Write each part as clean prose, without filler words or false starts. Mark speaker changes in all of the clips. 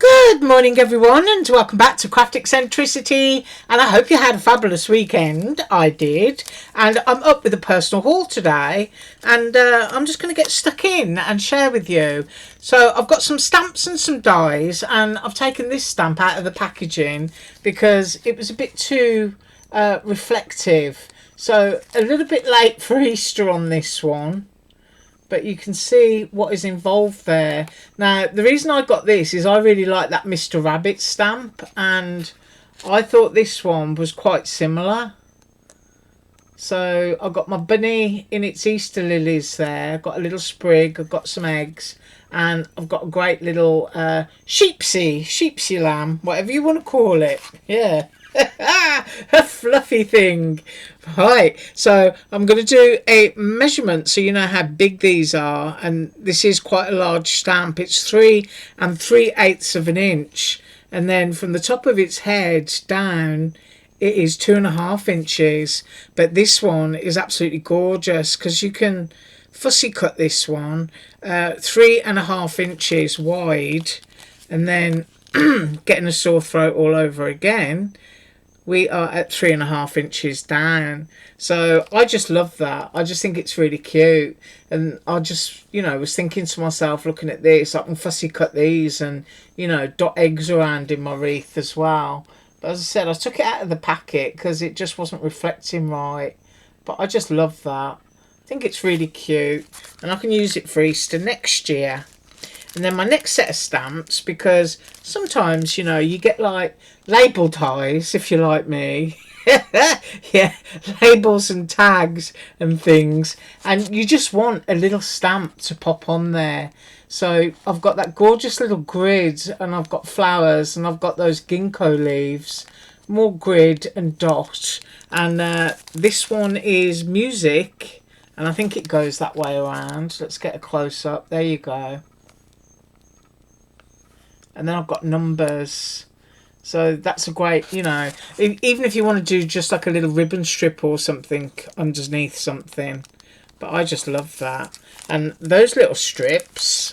Speaker 1: Good morning everyone and welcome back to Craft Eccentricity, and I hope you had a fabulous weekend. I did, and I'm up with a personal haul today, and I'm just going to get stuck in and share with you. So I've got some stamps and some dies, and I've taken this stamp out of the packaging because it was a bit too reflective. So a little bit late for Easter on this one, but you can see what is involved there. Now, the reason I got this is I really like that Mr. Rabbit stamp, and I thought this one was quite similar. So I've got my bunny in its Easter lilies there. I've got a little sprig, I've got some eggs, and I've got a great little sheepsy lamb, whatever you want to call it. Yeah. A fluffy thing. Right, so I'm going to do a measurement so you know how big these are, and this is quite a large stamp. It's 3 3/8 of an inch, and then from the top of its head down it is 2.5 inches. But this one is absolutely gorgeous because you can fussy cut this one 3.5 inches wide, and then getting a sore throat all over again, we are at 3.5 inches down. So I just love that. I just think it's really cute, and I just, you know, was thinking to myself, looking at this, I can fussy cut these and, you know, dot eggs around in my wreath as well. But as I said, I took it out of the packet because it just wasn't reflecting right. But I just love that. I think it's really cute, and I can use it for Easter next year. And then my next set of stamps, because sometimes, you know, you get like label ties, if you're like me. Yeah, labels and tags and things, and you just want a little stamp to pop on there. So I've got that gorgeous little grid, and I've got flowers, and I've got those ginkgo leaves, more grid and dot. And this one is music, and I think it goes that way around. Let's get a close up. There you go. And then I've got numbers. So that's a great, you know, even if you want to do just like a little ribbon strip or something underneath something. But I just love that. And those little strips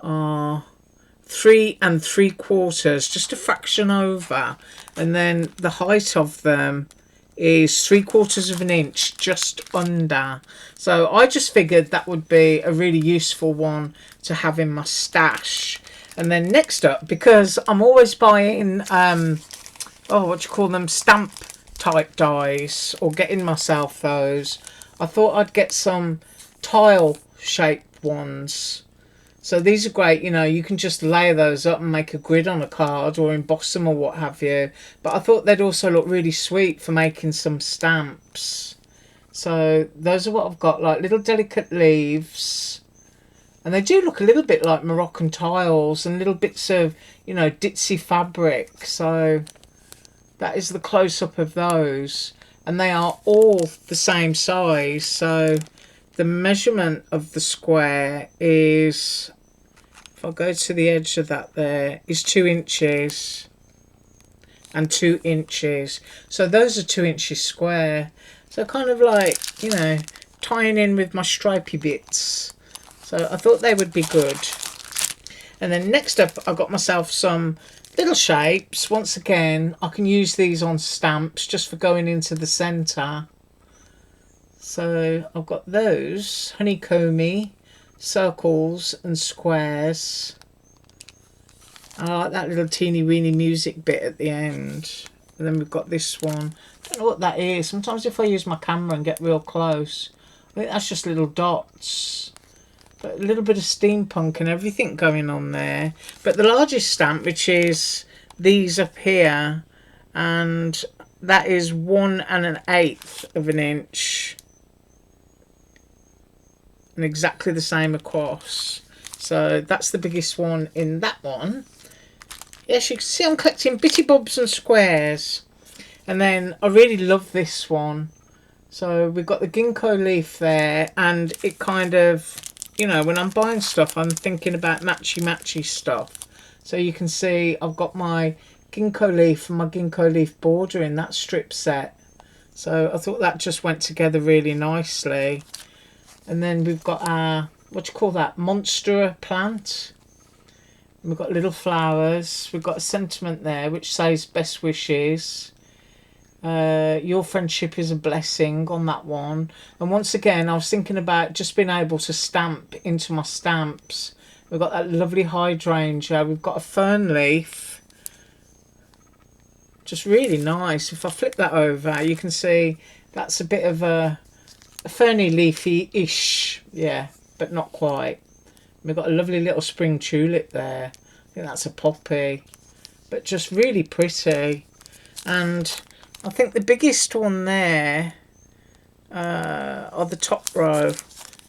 Speaker 1: are 3 3/4, just a fraction over. And then the height of them is 3/4 of an inch, just under. So I just figured that would be a really useful one to have in my stash. And then next up, because I'm always buying what you call them, stamp type dies, or getting myself those, I thought I'd get some tile shaped ones. So these are great, you know, you can just layer those up and make a grid on a card or emboss them or what have you. But I thought they'd also look really sweet for making some stamps. So those are what I've got, like little delicate leaves. And they do look a little bit like Moroccan tiles and little bits of, you know, ditzy fabric. So that is the close-up of those. And they are all the same size. So the measurement of the square is, if I go to the edge of that there, is 2 inches and 2 inches. So those are 2 inches square. So kind of like, you know, tying in with my stripy bits. So I thought they would be good. And then next up, I got myself some little shapes. Once again, I can use these on stamps just for going into the centre. So I've got those honeycomby, circles and squares. I like that little teeny weeny music bit at the end. And then we've got this one. I don't know what that is. Sometimes if I use my camera and get real close, I think that's just little dots. But a little bit of steampunk and everything going on there. But the largest stamp, which is these up here, and that is 1 1/8 of an inch. And exactly the same across. So that's the biggest one in that one. Yes, you can see I'm collecting bitty bobs and squares. And then I really love this one. So we've got the ginkgo leaf there, and it kind of, you know, when I'm buying stuff, I'm thinking about matchy stuff. So you can see I've got my ginkgo leaf and my ginkgo leaf border in that strip set. So I thought that just went together really nicely. And then we've got our, what do you call that, monstera plant. We've got little flowers. We've got a sentiment there which says best wishes. Your friendship is a blessing on that one. And once again, I was thinking about just being able to stamp into my stamps. We've got that lovely hydrangea. We've got a fern leaf. Just really nice. If I flip that over, you can see that's a bit of a ferny leafy-ish. Yeah, but not quite. We've got a lovely little spring tulip there. I think that's a poppy. But just really pretty. And I think the biggest one there are the top row.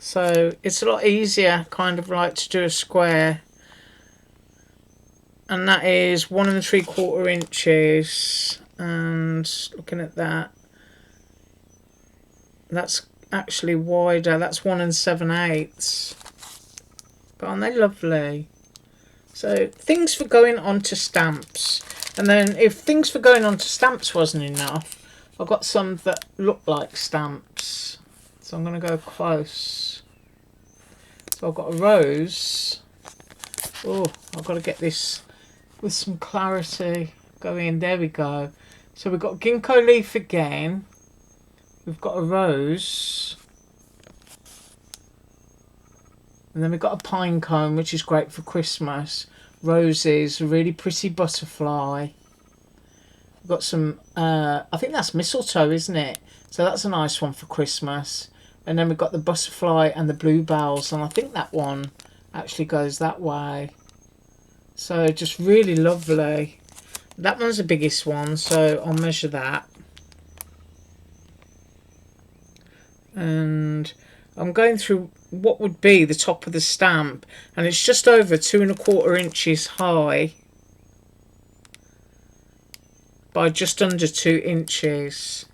Speaker 1: So it's a lot easier kind of like to do a square. And that is 1 3/4 inches. And looking at that, that's actually wider. That's 1 7/8. But aren't they lovely? So things for going onto stamps. And then if things for going onto stamps wasn't enough, I've got some that look like stamps. So I'm going to go close. So I've got a rose. Oh, I've got to get this with some clarity going. There we go. So we've got ginkgo leaf again. We've got a rose. And then we've got a pine cone, which is great for Christmas. Roses, a really pretty butterfly. We've got some, I think that's mistletoe, isn't it? So that's a nice one for Christmas. And then we've got the butterfly and the bluebells. And I think that one actually goes that way. So just really lovely. That one's the biggest one, so I'll measure that. And I'm going through what would be the top of the stamp, and it's just over 2 1/4 inches high by just under 2 inches.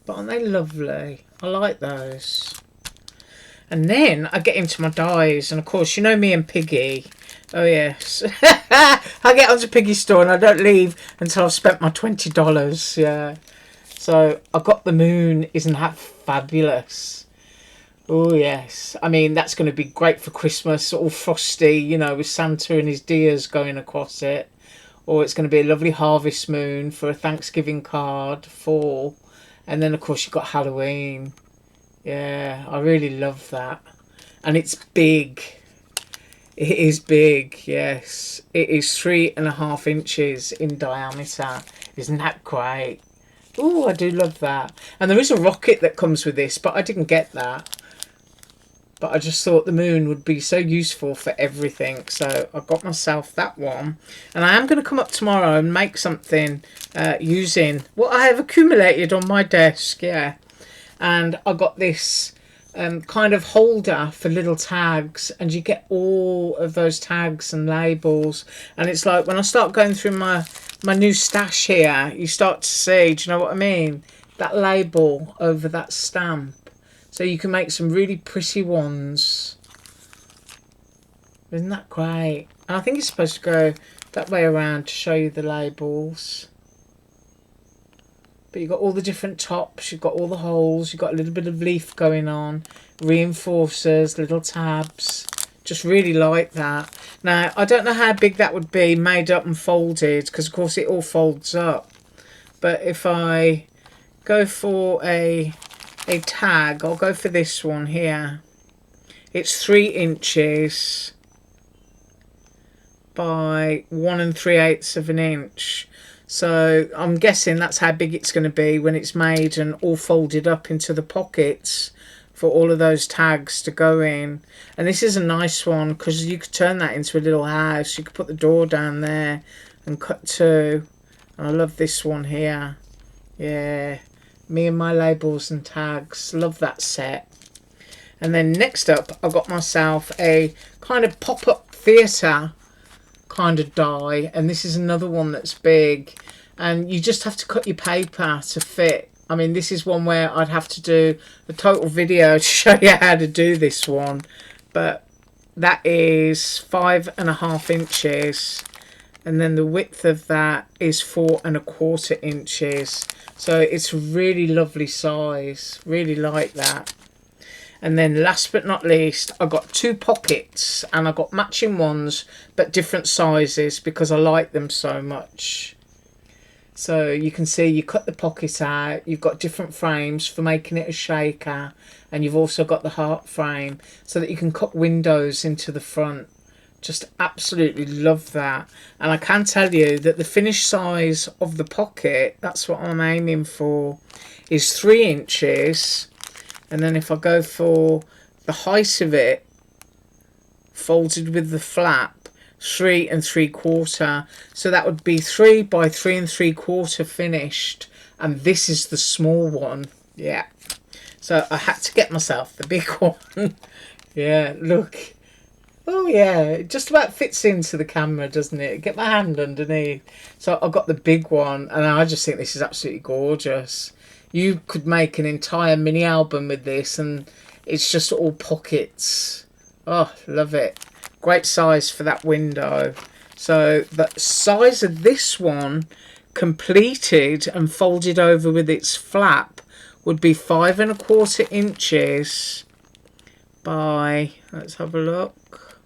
Speaker 1: But aren't they lovely? I like those. And then I get into my dies, and of course you know me and Piggy. Oh yes. I get onto Piggy's store and I don't leave until I've spent my $20. Yeah. So I got the moon. Isn't that fabulous? Oh yes. I mean, that's going to be great for Christmas, all frosty, you know, with Santa and his deers going across it. Or it's going to be a lovely harvest moon for a Thanksgiving card, fall. And then of course you've got Halloween. Yeah, I really love that. And it's big. It is big, yes. It is 3.5 inches in diameter. Isn't that great? Oh, I do love that. And there is a rocket that comes with this, but I didn't get that. But I just thought the moon would be so useful for everything. So I got myself that one. And I am going to come up tomorrow and make something using what I have accumulated on my desk, yeah. And I got this kind of holder for little tags, and you get all of those tags and labels. And it's like when I start going through my new stash here, you start to see, do you know what I mean? That label over that stamp. So you can make some really pretty ones. Isn't that great? And I think it's supposed to go that way around to show you the labels. But you've got all the different tops, you've got all the holes, you've got a little bit of leaf going on, reinforcers, little tabs. Just really like that. Now, I don't know how big that would be made up and folded, because of course it all folds up. But if I go for a tag, I'll go for this one here. It's 3 inches by 1 3/8 of an inch. So I'm guessing that's how big it's going to be when it's made and all folded up into the pockets for all of those tags to go in. And this is a nice one because you could turn that into a little house. You could put the door down there and cut two. And I love this one here. Yeah, me and my labels and tags. Love that set. And then next up, I've got myself a kind of pop-up theatre kind of die, and this is another one that's big, and you just have to cut your paper to fit. I mean, this is one where I'd have to do a total video to show you how to do this one, but that is 5.5 inches, and then the width of that is 4 1/4 inches. So it's a really lovely size. Really like that. And then last but not least, I got 2 pockets, and I got matching ones but different sizes because I like them so much. So you can see you cut the pocket out, you've got different frames for making it a shaker, and you've also got the heart frame so that you can cut windows into the front. Just absolutely love that. And I can tell you that the finished size of the pocket, that's what I'm aiming for, is 3 inches. And then if I go for the height of it, folded with the flap, 3 3/4. So that would be 3 by 3 3/4 finished. And this is the small one. Yeah. So I had to get myself the big one. Yeah, look. Oh yeah, it just about fits into the camera, doesn't it? Get my hand underneath. So I've got the big one, and I just think this is absolutely gorgeous. You could make an entire mini album with this, and it's just all pockets. Oh, love it. Great size for that window. So the size of this one, completed and folded over with its flap, would be 5 1/4 inches by, let's have a look.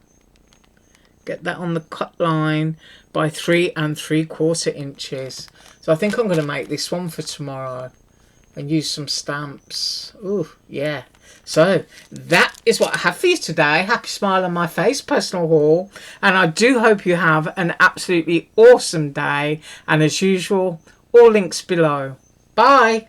Speaker 1: Get that on the cut line, by 3 3/4 inches. So I think I'm going to make this one for tomorrow and use some stamps. Ooh, yeah. So that is what I have for you today. Happy smile on my face, personal haul. And I do hope you have an absolutely awesome day. And as usual, all links below. Bye.